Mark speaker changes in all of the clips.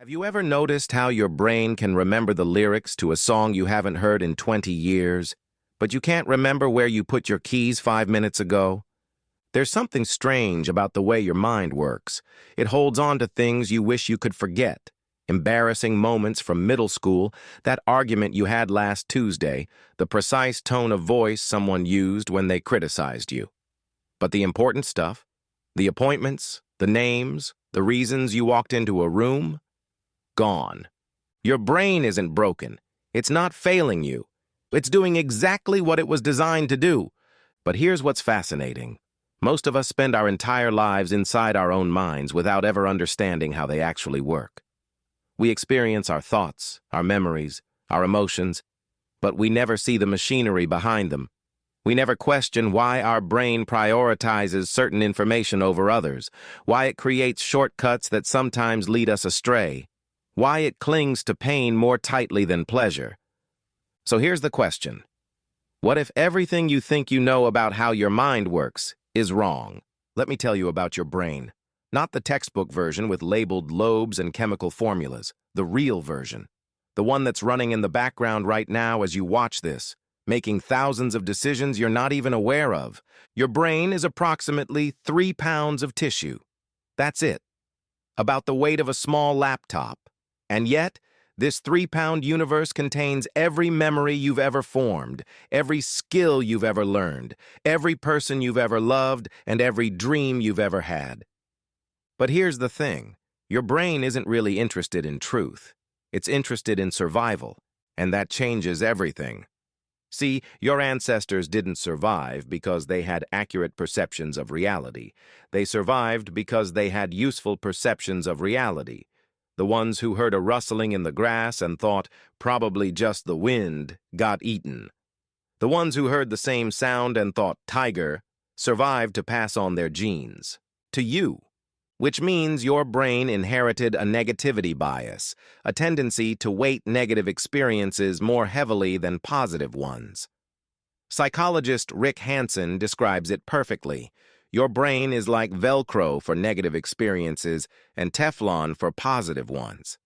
Speaker 1: Have you ever noticed how your brain can remember the lyrics to a song you haven't heard in 20 years, but you can't remember where you put your keys 5 minutes ago? There's something strange about the way your mind works. It holds on to things you wish you could forget. Embarrassing moments from middle school, that argument you had last Tuesday, the precise tone of voice someone used when they criticized you. But the important stuff, the appointments, the names, the reasons you walked into a room, gone. Your brain isn't broken. It's not failing you. It's doing exactly what it was designed to do. But here's what's fascinating. Most of us spend our entire lives inside our own minds without ever understanding how they actually work. We experience our thoughts, our memories, our emotions, but we never see the machinery behind them. We never question why our brain prioritizes certain information over others, why it creates shortcuts that sometimes lead us astray, why it clings to pain more tightly than pleasure. So here's the question. What if everything you think you know about how your mind works is wrong? Let me tell you about your brain. Not the textbook version with labeled lobes and chemical formulas, the real version. The one that's running in the background right now as you watch this, making thousands of decisions you're not even aware of. Your brain is approximately 3 pounds of tissue. That's it. About the weight of a small laptop. And yet, this 3-pound universe contains every memory you've ever formed, every skill you've ever learned, every person you've ever loved, and every dream you've ever had. But here's the thing. Your brain isn't really interested in truth. It's interested in survival, and that changes everything. See, your ancestors didn't survive because they had accurate perceptions of reality. They survived because they had useful perceptions of reality. The ones who heard a rustling in the grass and thought, probably just the wind, got eaten. The ones who heard the same sound and thought, tiger, survived to pass on their genes. To you. Which means your brain inherited a negativity bias, a tendency to weight negative experiences more heavily than positive ones. Psychologist Rick Hanson describes it perfectly. Your brain is like Velcro for negative experiences and Teflon for positive ones.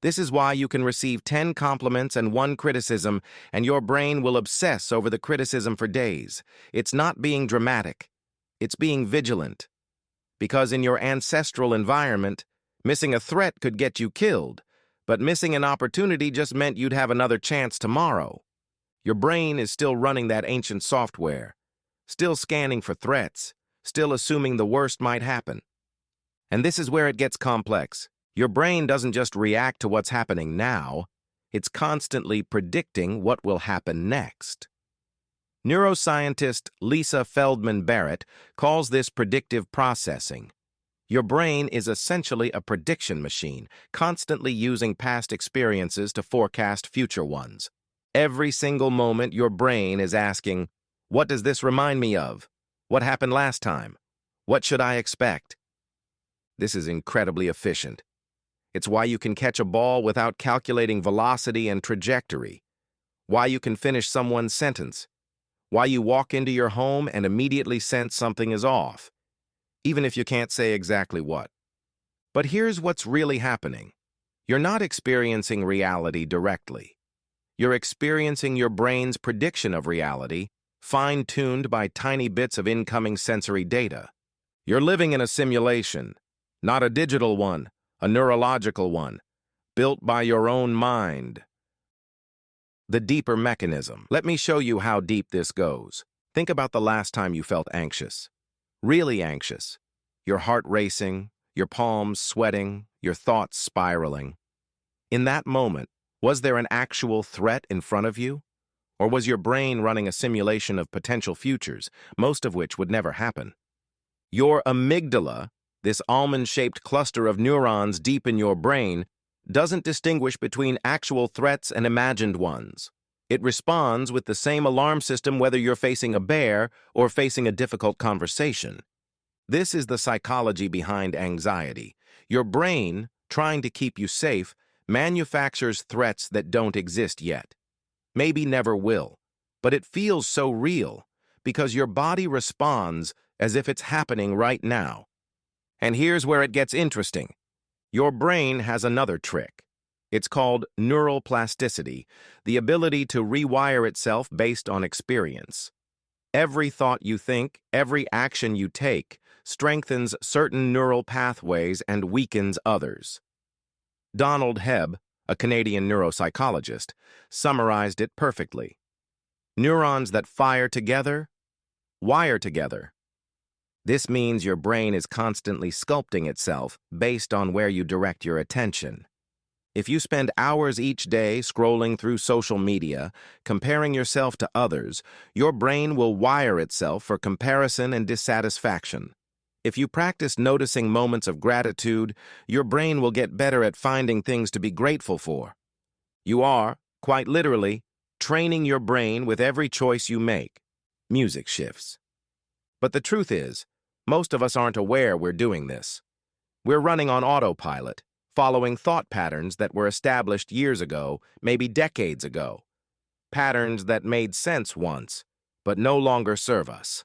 Speaker 1: This is why you can receive 10 compliments and 1 criticism, and your brain will obsess over the criticism for days. It's not being dramatic. It's being vigilant. Because in your ancestral environment, missing a threat could get you killed, but missing an opportunity just meant you'd have another chance tomorrow. Your brain is still running that ancient software, still scanning for threats, still assuming the worst might happen. And this is where it gets complex. Your brain doesn't just react to what's happening now, it's constantly predicting what will happen next. Neuroscientist Lisa Feldman Barrett calls this predictive processing. Your brain is essentially a prediction machine, constantly using past experiences to forecast future ones. Every single moment, your brain is asking, what does this remind me of? What happened last time? What should I expect? This is incredibly efficient. It's why you can catch a ball without calculating velocity and trajectory. Why you can finish someone's sentence. Why you walk into your home and immediately sense something is off, even if you can't say exactly what. But here's what's really happening. You're not experiencing reality directly. You're experiencing your brain's prediction of reality, fine-tuned by tiny bits of incoming sensory data. You're living in a simulation, not a digital one, a neurological one, built by your own mind. The deeper mechanism. Let me show you how deep this goes. Think about the last time you felt anxious. Really anxious. Your heart racing, your palms sweating, your thoughts spiraling. In that moment, was there an actual threat in front of you? Or was your brain running a simulation of potential futures, most of which would never happen? Your amygdala, this almond-shaped cluster of neurons deep in your brain, doesn't distinguish between actual threats and imagined ones. It responds with the same alarm system whether you're facing a bear or facing a difficult conversation. This is the psychology behind anxiety. Your brain, trying to keep you safe, manufactures threats that don't exist yet. Maybe never will, but it feels so real because your body responds as if it's happening right now. And here's where it gets interesting. Your brain has another trick. It's called neural plasticity, the ability to rewire itself based on experience. Every thought you think, every action you take, strengthens certain neural pathways and weakens others. Donald Hebb, a Canadian neuropsychologist, summarized it perfectly. Neurons that fire together, wire together. This means your brain is constantly sculpting itself based on where you direct your attention. If you spend hours each day scrolling through social media, comparing yourself to others, your brain will wire itself for comparison and dissatisfaction. If you practice noticing moments of gratitude, your brain will get better at finding things to be grateful for. You are, quite literally, training your brain with every choice you make. Music shifts. But the truth is, most of us aren't aware we're doing this. We're running on autopilot, following thought patterns that were established years ago, maybe decades ago. Patterns that made sense once, but no longer serve us.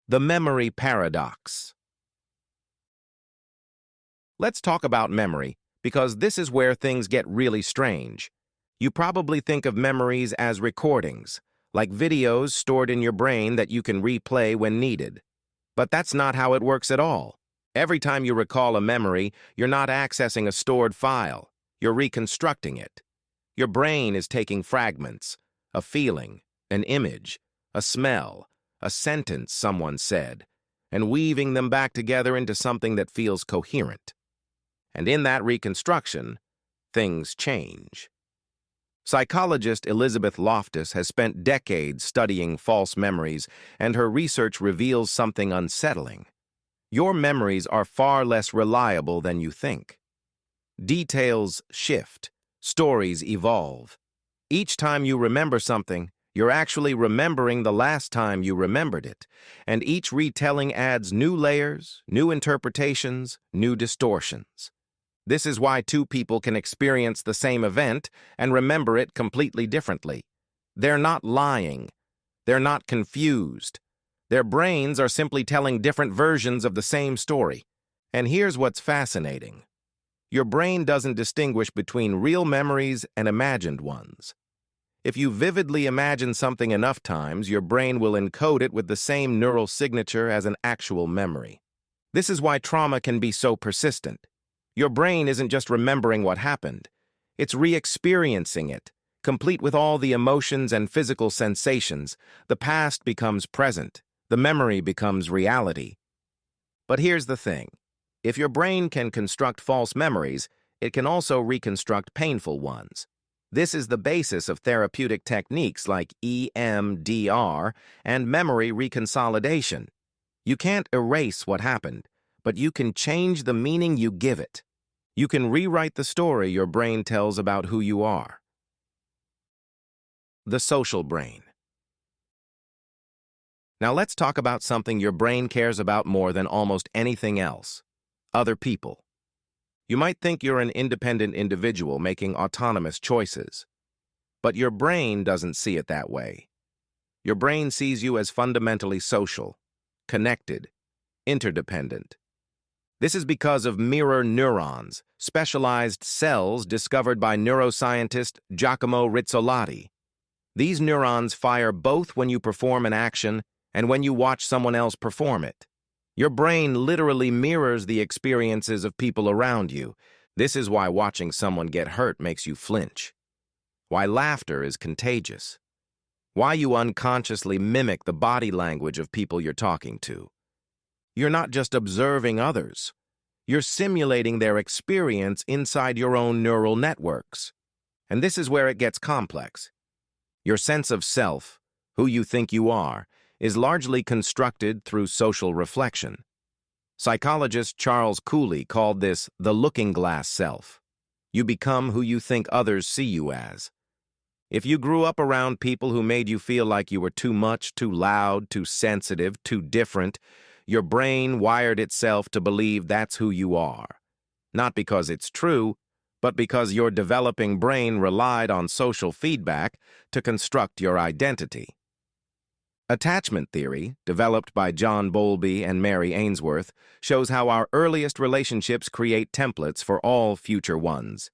Speaker 1: The memory paradox. Let's talk about memory, because this is where things get really strange. You probably think of memories as recordings, like videos stored in your brain that you can replay when needed. But that's not how it works at all. Every time you recall a memory, you're not accessing a stored file. You're reconstructing it. Your brain is taking fragments, a feeling, an image, a smell, a sentence someone said, and weaving them back together into something that feels coherent. And in that reconstruction, things change. Psychologist Elizabeth Loftus has spent decades studying false memories, and her research reveals something unsettling. Your memories are far less reliable than you think. Details shift, stories evolve. Each time you remember something, you're actually remembering the last time you remembered it, and each retelling adds new layers, new interpretations, new distortions. This is why two people can experience the same event and remember it completely differently. They're not lying. They're not confused. Their brains are simply telling different versions of the same story. And here's what's fascinating. Your brain doesn't distinguish between real memories and imagined ones. If you vividly imagine something enough times, your brain will encode it with the same neural signature as an actual memory. This is why trauma can be so persistent. Your brain isn't just remembering what happened. It's re-experiencing it, complete with all the emotions and physical sensations. The past becomes present. The memory becomes reality. But here's the thing. If your brain can construct false memories, it can also reconstruct painful ones. This is the basis of therapeutic techniques like EMDR and memory reconsolidation. You can't erase what happened, but you can change the meaning you give it. You can rewrite the story your brain tells about who you are. The social brain. Now let's talk about something your brain cares about more than almost anything else: other people. You might think you're an independent individual making autonomous choices, but your brain doesn't see it that way. Your brain sees you as fundamentally social, connected, interdependent. This is because of mirror neurons, specialized cells discovered by neuroscientist Giacomo Rizzolatti. These neurons fire both when you perform an action and when you watch someone else perform it. Your brain literally mirrors the experiences of people around you. This is why watching someone get hurt makes you flinch. Why laughter is contagious. Why you unconsciously mimic the body language of people you're talking to. You're not just observing others. You're simulating their experience inside your own neural networks. And this is where it gets complex. Your sense of self, who you think you are, is largely constructed through social reflection. Psychologist Charles Cooley called this the looking glass self. You become who you think others see you as. If you grew up around people who made you feel like you were too much, too loud, too sensitive, too different, your brain wired itself to believe that's who you are. Not because it's true, but because your developing brain relied on social feedback to construct your identity. Attachment theory, developed by John Bowlby and Mary Ainsworth, shows how our earliest relationships create templates for all future ones.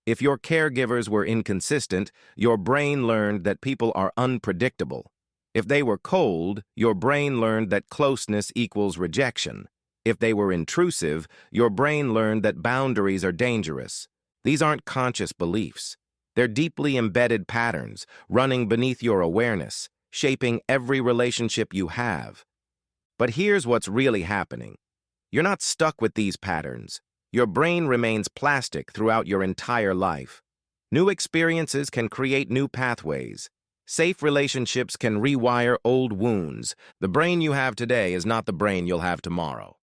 Speaker 1: If your caregivers were inconsistent, your brain learned that people are unpredictable. If they were cold, your brain learned that closeness equals rejection. If they were intrusive, your brain learned that boundaries are dangerous. These aren't conscious beliefs. They're deeply embedded patterns, running beneath your awareness, shaping every relationship you have. But here's what's really happening. You're not stuck with these patterns. Your brain remains plastic throughout your entire life. New experiences can create new pathways. Safe relationships can rewire old wounds. The brain you have today is not the brain you'll have tomorrow.